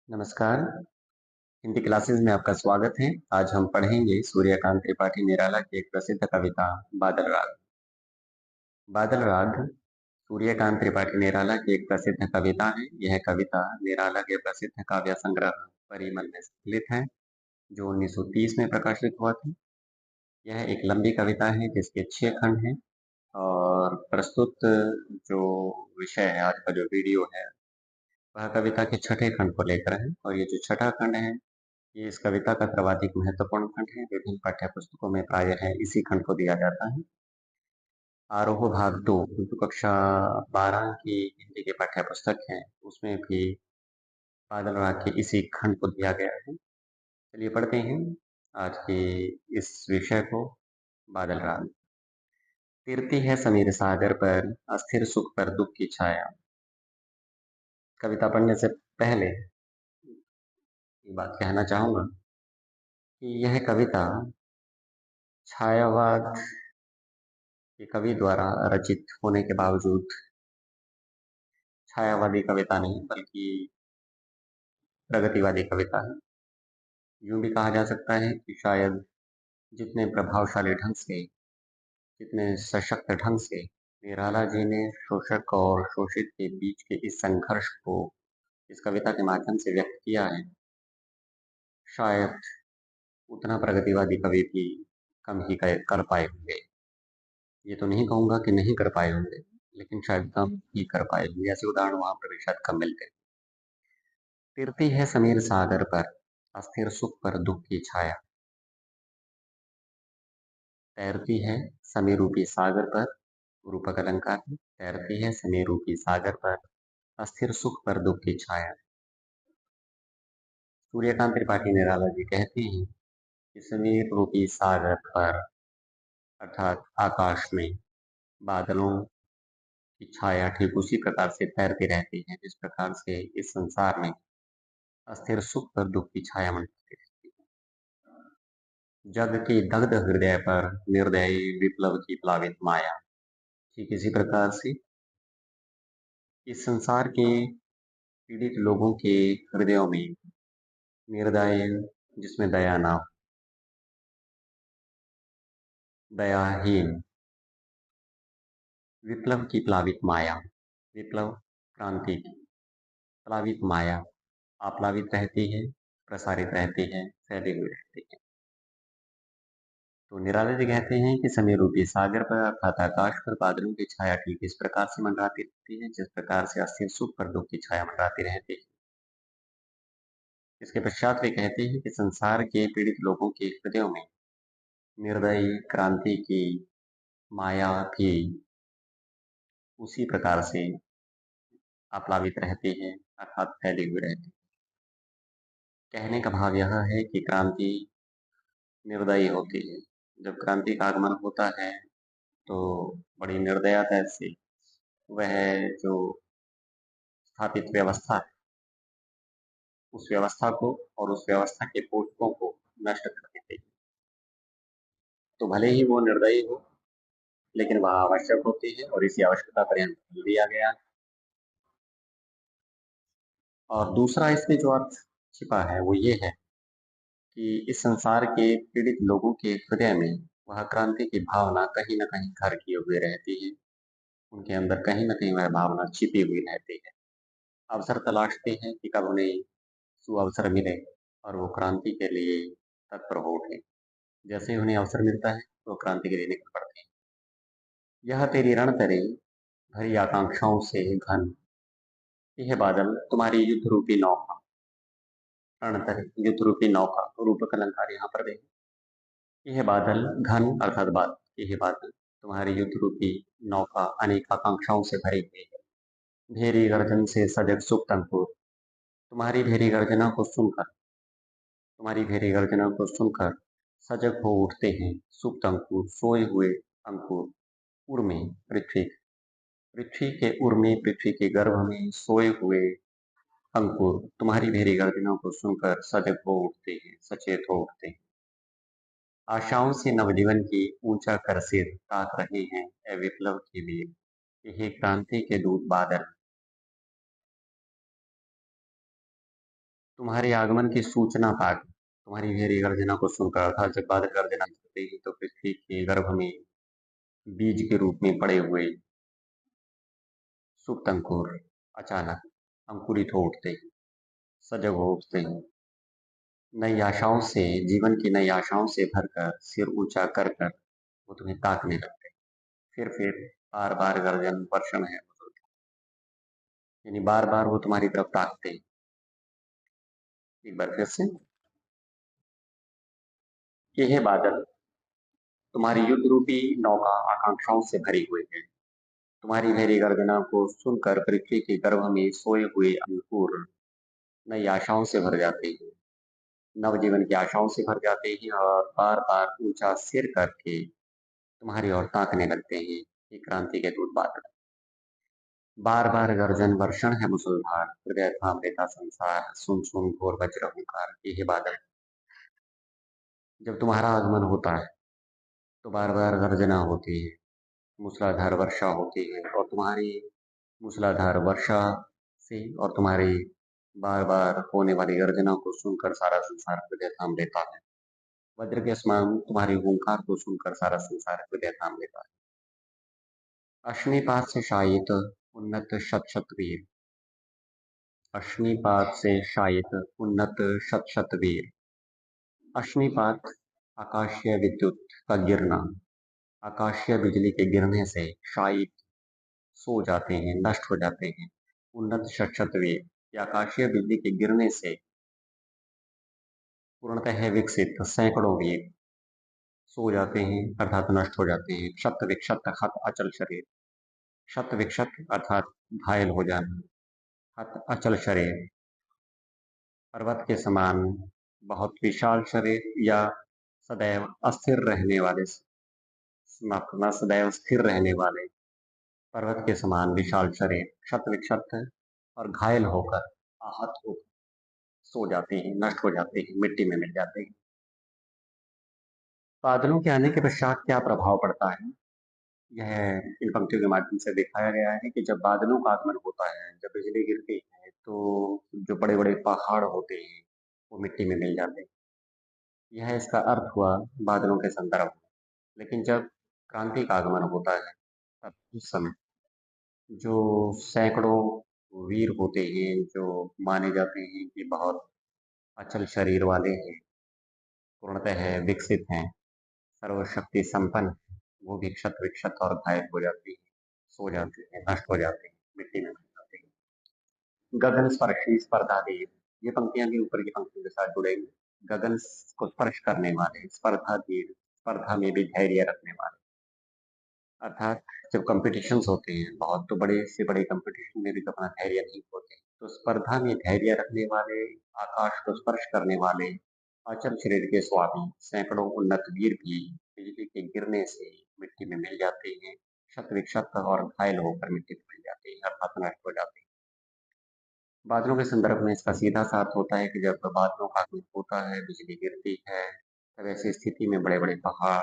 नमस्कार, हिंदी क्लासेस में आपका स्वागत है। आज हम पढ़ेंगे सूर्यकांत त्रिपाठी निराला की एक प्रसिद्ध कविता बादल राग। बादल राग सूर्यकांत त्रिपाठी निराला की एक प्रसिद्ध कविता है। यह कविता निराला के प्रसिद्ध काव्य संग्रह परिमल में संकलित है, जो 1930 में प्रकाशित हुआ था। यह एक लंबी कविता है जिसके 6 खंड हैं और प्रस्तुत जो विषय है, आज का जो वीडियो है, वह कविता के छठे खंड को लेकर है। और ये जो छठा खंड है, ये इस कविता का सर्वाधिक महत्वपूर्ण खंड है। विभिन्न पाठ्य पुस्तकों में प्रायः इसी खंड को दिया जाता है। आरोह भाग 2 जो कक्षा 12 की हिंदी के पाठ्य पुस्तक है, उसमें भी बादल राग के इसी खंड को दिया गया है। चलिए पढ़ते हैं आज के इस विषय को। बादल राग। तिरती है समीर सागर पर, अस्थिर सुख पर दुख की छाया। कविता पढ़ने से पहले ये बात कहना चाहूंगा कि यह कविता छायावाद के कवि द्वारा रचित होने के बावजूद छायावादी कविता नहीं, बल्कि प्रगतिवादी कविता है। यूं भी कहा जा सकता है कि शायद जितने प्रभावशाली ढंग से, जितने सशक्त ढंग से निराला जी ने शोषक और शोषित के बीच के इस संघर्ष को इस कविता के माध्यम से व्यक्त किया है, शायद उतना प्रगतिवादी कवि भी कम ही कर पाए होंगे। ये तो नहीं कहूंगा कि नहीं कर पाए होंगे, लेकिन शायद कम ही कर पाए होंगे। ऐसे उदाहरण वहां पर भी शायद कम मिलते हैं। तिरती है समीर सागर पर, अस्थिर सुख पर दुख की छाया। तैरती है समीर रूपी सागर पर, रूपक अलंकार है। तैरती है समीर रूपी सागर पर, अस्थिर सुख पर दुख की छाया। सूर्यकांत त्रिपाठी निराला जी कहते हैं कि समीर रूपी सागर पर, अर्थात आकाश में, बादलों की छाया ठीक उसी प्रकार से तैरती रहती है जिस प्रकार से इस संसार में अस्थिर सुख पर दुख की छाया मंडराती रहती है। जग की दग्ध हृदय पर निर्दयी विप्लव की प्लावित माया। ठीक इसी प्रकार से इस संसार के पीड़ित लोगों के हृदयों में निर्दय, जिसमें दया ना हो, दयाहीन, विप्लव की प्लावित माया, विप्लव क्रांति की प्लावित माया आप्लावित रहती है, प्रसारित रहती है, फैली हुई रहती है। तो निराला जी कहते हैं कि समीर रूपी सागर पर, अर्थात आकाश पर, बादलों की छाया ठीक इस प्रकार से मंडराती रहती है जिस प्रकार से अस्थिर सुख पर दुख की छाया मंडराती रहती है। इसके पश्चात वे कहते हैं कि संसार के पीड़ित लोगों के हृदयों में निर्दयी क्रांति की माया भी उसी प्रकार से आप्लावित रहती है, अर्थात फैली हुई रहती है। कहने का भाव यह है कि क्रांति निर्दयी होती है। जब क्रांति का आगमन होता है तो बड़ी निर्दयता से वह जो स्थापित व्यवस्था है, उस व्यवस्था को और उस व्यवस्था के पोषकों को नष्ट कर देते हैं। तो भले ही वो निर्दयी हो, लेकिन वह आवश्यक होती है और इसी आवश्यकता पर यहाँ बदल दिया गया। और दूसरा इसमें जो अर्थ छिपा है वो ये है कि इस संसार के पीड़ित लोगों के हृदय में वह क्रांति की भावना कहीं न कहीं घर किए हुए रहती है। उनके अंदर कहीं न कहीं वह भावना छिपी हुई रहती है। अवसर तलाशते हैं कि कब उन्हें सुअवसर मिले और वो क्रांति के लिए तत्पर हो उठे। जैसे ही उन्हें अवसर मिलता है तो क्रांति के लिए निकल पड़ते हैं। यह तेरी रण तरे भरी आकांक्षाओं से घन, यह बादल तुम्हारी युद्ध रूपी नौका। रण तरे युद्ध रूपी नौका, रूपक अलंकार यहाँ पर देखें। यह बादल घन अर्थात बादल, यह बादल तुम्हारी युद्ध रूपी नौका अनेक आकांक्षाओं से भरी हुई है। भेरी गर्जन से सजग सुप्त अंकुर, तुम्हारी भेरी गर्जना को सुनकर, तुम्हारी भेरी गर्जना को सुनकर सजग हो उठते हैं सुप्त अंकुर, सोए हुए अंकुर। उर में पृथ्वी, पृथ्वी के उर में, पृथ्वी के गर्भ में सोए हुए अंकुर तुम्हारी भेरी गर्जनों को सुनकर सजग हो उठते हैं, सचेत हो उठते हैं। आशाओं से नवजीवन की ऊंचा कर सिर ताक रहे हैं ए विप्लव के लिए, यही क्रांति के दूत बादल। तुम्हारे आगमन की सूचना पाकर, तुम्हारी गहरी गर्जना को सुनकर, अर्थात जब बादल गर्जना करते ही तो पृथ्वी के गर्भ में बीज के रूप में पड़े हुए सुप्त अंकुर अचानक अंकुरित हो उठते हैं, सजग हो उठते हैं, नई आशाओं से, जीवन की नई आशाओं से भरकर सिर ऊंचा कर कर वो तुम्हें ताकने लगते हैं। फिर बार बार गर्जन वर्षण है, यानी बार बार वो तुम्हारी तरफ ताकते हैं। एक बार फिर से, ये है बादल, तुम्हारी युद्ध रूपी नौका आकांक्षाओं से भरी हुई है। तुम्हारी गहरी गर्जना को सुनकर पृथ्वी के गर्भ में सोए हुए अंकुर नई आशाओं से भर जाते हैं, नवजीवन की आशाओं से भर जाते हैं और बार बार ऊंचा सिर करके तुम्हारी ओर ताकने लगते हैं। ये क्रांति के दूत बादल, बार बार गर्जन वर्षण है मुसलधार, हृदय थाम लेता संसार, सुन सुन घोर वज्र हुंकार। ये है बादल, जब तुम्हारा आगमन होता है तो बार बार गर्जना होती है, मूसलाधार वर्षा होती है, और तुम्हारी मूसलाधार वर्षा से और तुम्हारी बार बार होने वाली गर्जना को सुनकर सारा संसार हृदय थाम लेता है। वज्र के समान तुम्हारी हुंकार को सुनकर सारा संसार हृदय थाम लेता है। अश्निपात से शायित उन्नत शत शत वीर, अश्निपात से शायित उन्नत शत शत वीर। अश्निपात आकाशीय विद्युत का गिरना, आकाशीय बिजली के गिरने से शायित सो जाते हैं, नष्ट हो जाते हैं। उन्नत शत शत वीर, ये आकाशीय बिजली के गिरने से पूर्णतः विकसित सैकड़ों वीर सो जाते हैं, अर्थात नष्ट हो जाते हैं। शत विक्षत हत अचल शरीर, शत विक्षत अर्थात घायल हो जाना, हत अचल शरीर पर्वत के समान बहुत विशाल शरीर, या सदैव अस्थिर रहने वाले, सदैव स्थिर रहने वाले पर्वत के समान विशाल शरीर, क्षत विक्षत और घायल होकर, आहत होकर सो जाते हैं, नष्ट हो जाते हैं, मिट्टी में मिल जाते हैं। बादलों के आने के पश्चात क्या प्रभाव पड़ता है, यह इन पंक्तियों के माध्यम से दिखाया गया है कि जब बादलों का आगमन होता है, जब बिजली गिरती है, तो जो बड़े बड़े पहाड़ होते हैं वो मिट्टी में मिल जाते हैं। यह इसका अर्थ हुआ बादलों के संदर्भ में। लेकिन जब क्रांति का आगमन होता है, तब उस समय जो सैकड़ों वीर होते हैं, जो माने जाते हैं कि बहुत अचल शरीर वाले हैं, पूर्णतः विकसित हैं, सर्वशक्ति संपन्न, वो भी क्षत विक्षत और घायल हो जाती है, सो जाते हैं, नष्ट हो जाते हैं, मिट्टी में मिल जाते हैं। गगन स्पर्शी स्पर्धा देव, ये पंक्तियां भी ऊपर की पंक्तियों के साथ जुड़ेंगी। गगन को स्पर्श करने वाले, स्पर्धा देव, स्पर्धा में भी धैर्य रखने वाले, अर्थात जब कॉम्पिटिशन्स होते हैं बहुत, तो बड़े से बड़े कॉम्पिटिशन में भी तो अपना धैर्य नहीं होते, तो स्पर्धा में धैर्य रखने वाले, आकाश को स्पर्श करने वाले, अचल शरीर के स्वामी सैकड़ों उन्नत वीर भी बिजली के गिरने से मिट्टी में मिल जाते हैं, क्षत विक्षत और घायल होकर मिट्टी में मिल जाते हैं, अर्थात नष्ट हो जाते हैं। बादलों के संदर्भ में इसका सीधा सा अर्थ होता है कि जब बादलों का आगमन होता है, बिजली गिरती है, तब ऐसी स्थिति में बड़े बड़े पहाड़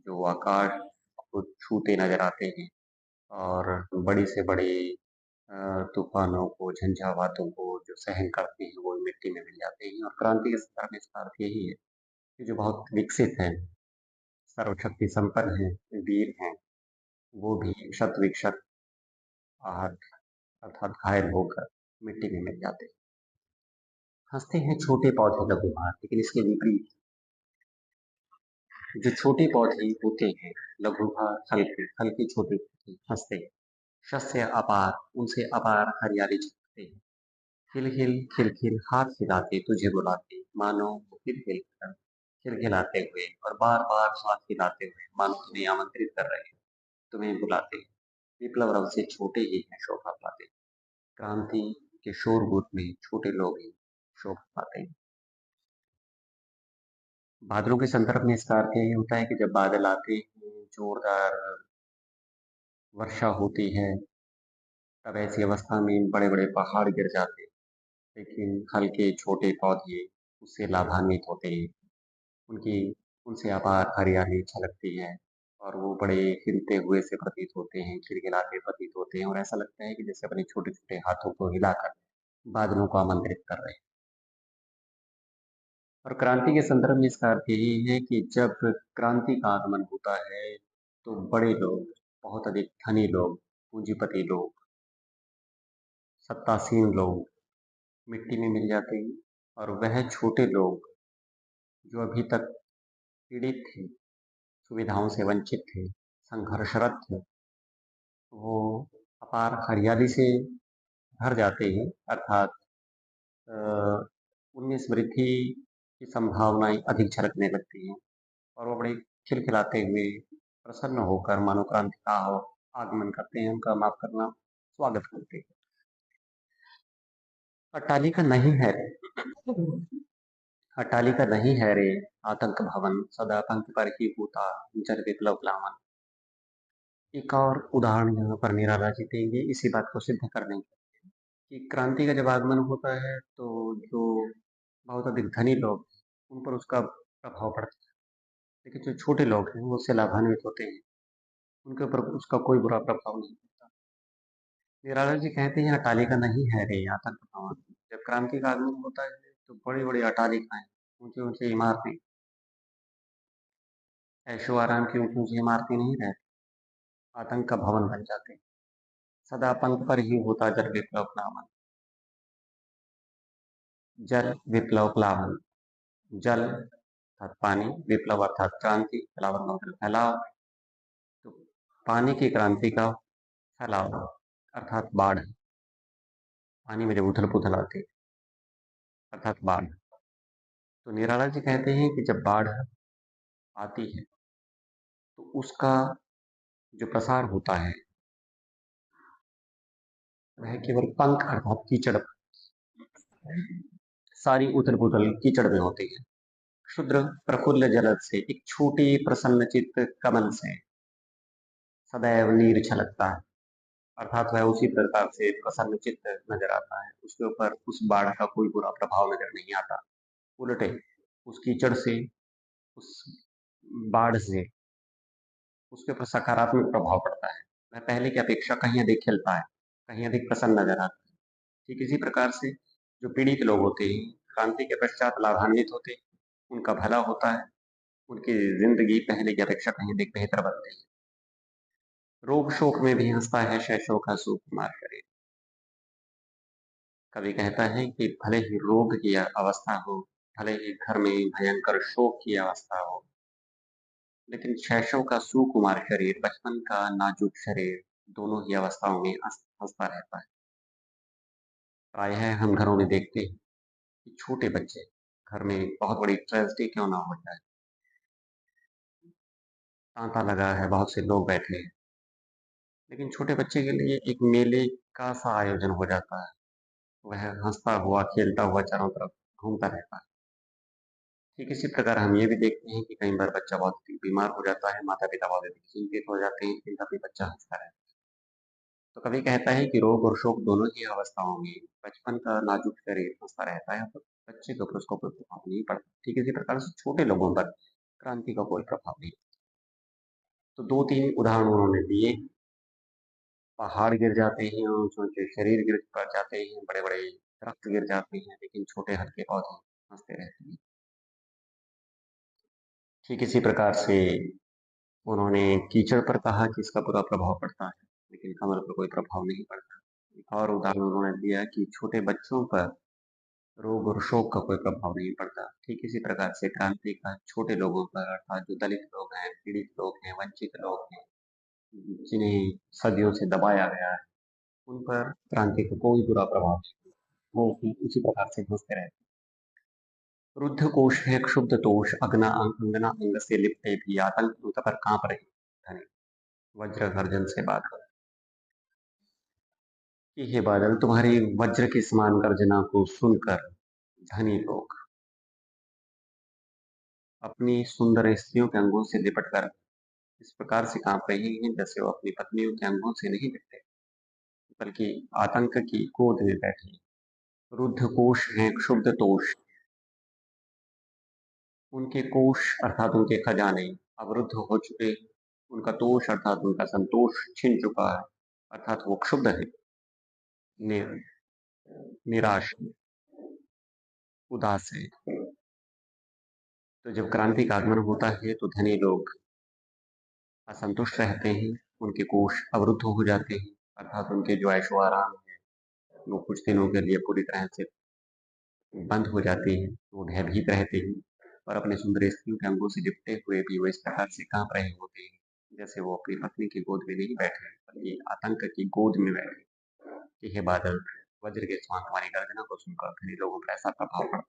जो आकाश को छूते नजर आते हैं, और बड़ी से बड़ी तूफानों को, झंझावातों को जो सहन करते हैं, वो मिट्टी में मिल जाते हैं। और क्रांति के संदर्भ में इसका अर्थ यही है कि जो बहुत विकसित है, सर्वशक्ति संपन्न है, वीर हैं, वो भी क्षत विक्षत, आहत अर्थात घायल होकर मिट्टी में मिल जाते हैं। हंसते हैं छोटे पौधे लघुभार, लेकिन इसके विपरीत जो छोटे पौधे होते हैं लघुभार, हल्के हल्के छोटे हंसते हैं, शस्य अपार, उनसे अपार हरियाली छाते हैं, खिलखिल खिलखिल हाथ हिलाते तुझे बुलाते, मानो वो खिलखिल कर खिलखिलाते हुए और बार बार हाथ हिलाते हुए मानो तुम्हें आमंत्रित कर रहे हैं, तुम्हें बुलाते हैं। विप्लव रव से छोटे ही हैं शोभा पाते, क्रांति के शोरगुट में छोटे लोग ही शोभा पाते हैं। बादलों के संदर्भ में इसका अर्थ यही होता है कि जब बादल आते हैं, जोरदार वर्षा होती है, तब ऐसी अवस्था में बड़े बड़े पहाड़ गिर जाते हैं, लेकिन हल्के छोटे पौधे उससे लाभान्वित होते हैं, उनकी उनसे अपार हरियाली छलकती है, और वो बड़े खिलते हुए से प्रतीत होते हैं, खिलखिलाते प्रतीत होते हैं, और ऐसा लगता है कि जैसे अपने छोटे छोटे हाथों को हिलाकर बादलों को आमंत्रित कर रहे हैं। और क्रांति के संदर्भ में इसका अर्थ यही है कि जब क्रांति का आगमन होता है, तो बड़े लोग, बहुत अधिक धनी लोग, पूंजीपति लोग, सत्तासीन लोग मिट्टी में मिल जाते हैं और वह छोटे लोग जो अभी तक पीड़ित थे, सुविधाओं से वंचित थे, संघर्षरत थे, वो अपार हरियाली से भर जाते हैं, अर्थात अ, उनमें समृद्धि की संभावनाएं अधिक झलकने लगती हैं और वो बड़े खिलखिलाते हुए प्रसन्न होकर मानव क्रांति का आगमन करते हैं, उनका माफ करना स्वागत करते हैं। अट्टालिका नहीं है रे, अट्टालिका नहीं है रे, आतंक भवन सदा पंख पर ही होता, जल विप्लव प्लावन। एक और उदाहरण यहाँ पर निराला जी देंगे इसी बात को सिद्ध करने के कि क्रांति का जब आगमन होता है तो जो बहुत अधिक धनी लोग हैं, उन पर उसका प्रभाव पड़ता है, लेकिन जो छोटे लोग हैं वो उससे लाभान्वित होते हैं, उनके ऊपर उसका कोई बुरा प्रभाव नहीं पड़ता। निराला जी कहते हैं अटालिका नहीं है रे आतंक भवन। जब क्रांति का आगमन होता है तो बड़ी बड़ी अटालिकाएं, ऊंची ऊंची इमारतें, ऐशो आराम की ऊंची ऊंची इमारतें नहीं रहती, आतंक का भवन बन जाते हैं। सदा पंख पर ही होता जल विप्लव प्लावन। जल विप्लव प्लावन, जल अर्थात पानी, विप्लव अर्थात क्रांति, प्लावन का मतलब फैलाव। तो पानी की क्रांति का फैलाव अर्थात बाढ़, पानी में जब उथल पुथल आती है अर्थात बाढ़। तो निराला जी कहते हैं कि जब बाढ़ आती है तो उसका जो प्रसार होता है वह केवल पंख अर्थात कीचड़, सारी उथल पुथल कीचड़ में होती है। क्षुद्र प्रफुल्ल जलद से, एक छोटी प्रसन्न चित्त कमल से सदैव नीर छलकता है, अर्थात वह उसी प्रकार से प्रसन्न चित्त नजर आता है, उसके ऊपर उस बाढ़ का कोई बुरा प्रभाव नजर नहीं आता। उल्टे उस कीचड़ से, उस बाढ़ से उसके ऊपर सकारात्मक प्रभाव पड़ता है। वह पहले की अपेक्षा कहीं अधिक खिलता है, कहीं अधिक प्रसन्न नजर आता है। ठीक इसी प्रकार से जो पीड़ित लोग होते हैं, क्रांति के पश्चात लाभान्वित होते हैं, उनका भला होता है, उनकी जिंदगी पहले की अपेक्षा कहीं अधिक बेहतर बनती है। रोग शोक में भी हंसता है शैशव का सुकुमार शरीर। कवि कहता है कि भले ही रोग की अवस्था हो, भले ही घर में भयंकर शोक की अवस्था हो, लेकिन शैशव का सुकुमार शरीर, बचपन का नाजुक शरीर, दोनों ही अवस्थाओं में हंसता रहता है। प्रायः हम घरों में देखते हैं कि छोटे बच्चे, घर में बहुत बड़ी ट्रेजेडी क्यों ना हो जाए, तांता लगा है, बहुत से लोग बैठे हैं, लेकिन छोटे बच्चे के लिए एक मेले का सा आयोजन हो जाता है, वह हंसता हुआ खेलता हुआ चारों तरफ घूमता रहता है। ठीक इसी प्रकार हम ये भी देखते हैं कि कई बार बच्चा बहुत बीमार हो जाता है, माता पिता बहुत अधिक चिंतित हो जाते हैं, लेकिन तभी बच्चा हंसता रहता है। तो कवि कहता है कि रोग और शोक दोनों ही अवस्थाओं में बचपन का नाजुक शरीर हंसता रहता है, तो बच्चे के ऊपर उसका कोई प्रभाव नहीं पड़ता। ठीक इसी प्रकार से छोटे लोगों पर क्रांति का कोई प्रभाव नहीं। तो दो तीन उदाहरण उन्होंने दिए। पहाड़ गिर जाते हैं, ऊंचे ऊंचे शरीर गिर पड़ जाते हैं, बड़े बड़े दरख्त गिर जाते हैं, लेकिन छोटे हल्के पौधे हंसते रहते हैं। ठीक इसी प्रकार से उन्होंने कीचड़ पर कहा कि इसका बुरा प्रभाव पड़ता है, लेकिन कमल पर कोई प्रभाव नहीं पड़ता। एक और उदाहरण उन्होंने दिया कि छोटे बच्चों पर रोग और शोक का कोई प्रभाव नहीं पड़ता। ठीक इसी प्रकार से क्रांति का छोटे लोगों पर, अर्थात जो दलित लोग हैं, पीड़ित लोग हैं, वंचित लोग हैं, जिन्हें सदियों से दबाया गया है, उन पर क्रांति का कोई बुरा प्रभाव नहीं। वो उसी प्रकार से हंसते रहते। रुद्ध कोश है क्षुब्ध तोष, अग्ना अंगना अंग से लिपटे भी, आतंक उन पर कांप रही धनी, वज्र गर्जन से बादल। कि हे बादल, तुम्हारी वज्र के समान गर्जना को सुनकर धनी लोग अपनी सुंदर स्त्रियों के अंगों से लिपट कर इस प्रकार से कांप रहे हैं जैसे वो अपनी पत्नियों के अंगों से नहीं लिपटे, बल्कि आतंक की गोद में बैठे। रुद्ध कोश हैं क्षुब्ध तोष, उनके कोश अर्थात उनके खजाने अवरुद्ध हो चुके, उनका तोष अर्थात उनका संतोष छिन चुका है, अर्थात वो क्षुब्ध है, नि, निराश है, उदास है। तो जब क्रांति का आगमन होता है तो धनी लोग असंतुष्ट रहते हैं, उनके कोष अवरुद्ध हो जाते हैं, अर्थात उनके जो ऐशो आराम है वो कुछ दिनों के लिए पूरी तरह से बंद हो जाते हैं। वो भयभीत रहते हैं और अपने सुंदर स्त्रियों के अंगों से लिपटे हुए भी वो इस प्रकार से कांप रहे होते हैं जैसे वो अपनी पत्नी की गोद में नहीं बैठे बल्कि आतंक की गोद में बैठे कि हे बादल, वज्र के समान तुम्हारी गर्जना को सुनकर धनी लोगों पर ऐसा प्रभाव पड़ा।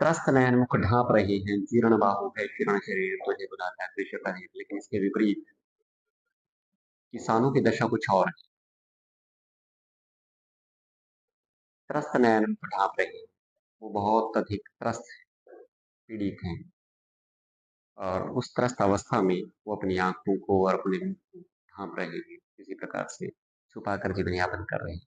त्रस्त नयन मुख ढांप रहे हैं, जीर्ण बाहु है जीर्ण शरीर तुझे बुलाता है कृष्ण का हित। लेकिन इसके विपरीत किसानों की दशा कुछ और है। त्रस्त नयन मुख ढांप रहे हैं, वो बहुत अधिक त्रस्त पीड़ित हैं और उस त्रस्त अवस्था में वो अपनी आंखों को और अपने मुंह को ढांप रहे हैं, किसी प्रकार से छुपा कर जीवन यापन कर रहे हैं।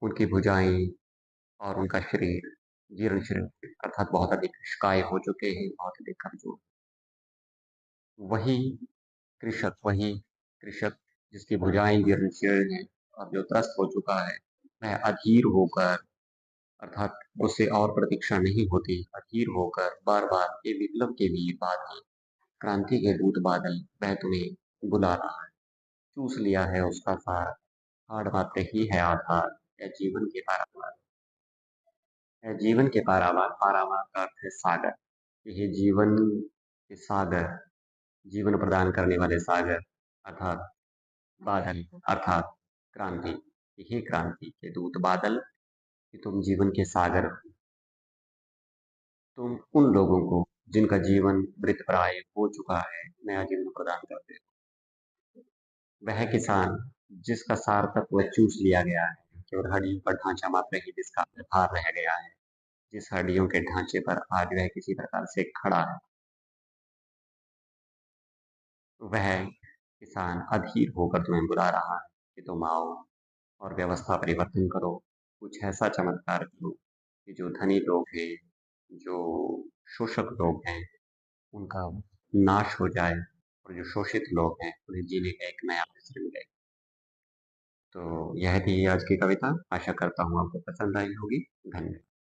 उनकी भुजाएं और उनका शरीर जीर्ण शरीर अर्थात बहुत अधिक शिकाय हो चुके हैं, बहुत अधिक कमजोर। वही वही कृषक जिसकी भुजाएं जीर्ण शीर्ण हैं और जो त्रस्त हो चुका है, वह अधीर होकर अर्थात उससे और प्रतीक्षा नहीं होती, अधीर होकर बार बार ये विप्लव के वीर बादल, क्रांति के दूत बादल, वह तुम्हें बुला रहा है। चूस लिया है उसका सार, हाड़ मात्र ही है आधार। यह जीवन के पारावार है, जीवन के पारावार। पारावार का अर्थ है सागर। यह जीवन के सागर, जीवन प्रदान करने वाले सागर अर्थात बादल, अर्थात क्रांति। यही क्रांति के दूत बादल कि तुम जीवन के सागर हो। तुम उन लोगों को जिनका जीवन मृत प्राय हो चुका है नया जीवन प्रदान करते हो। वह किसान जिसका सार तत्व चूस लिया गया है, केवल हड्डियों का ढांचा मात्र ही जिसका आधार रह गया है, जिस हड्डियों के ढांचे पर आज वह किसी प्रकार से खड़ा है, वह किसान अधीर होकर तुम्हें बुला रहा है कि तुम आओ और व्यवस्था परिवर्तन करो। कुछ ऐसा चमत्कार करो कि जो धनी लोग हैं, जो शोषक लोग हैं, उनका नाश हो जाए और जो शोषित लोग हैं उन्हें जीने का एक नया अवसर मिले। तो यह थी आज की कविता। आशा करता हूँ आपको पसंद आई होगी। धन्यवाद।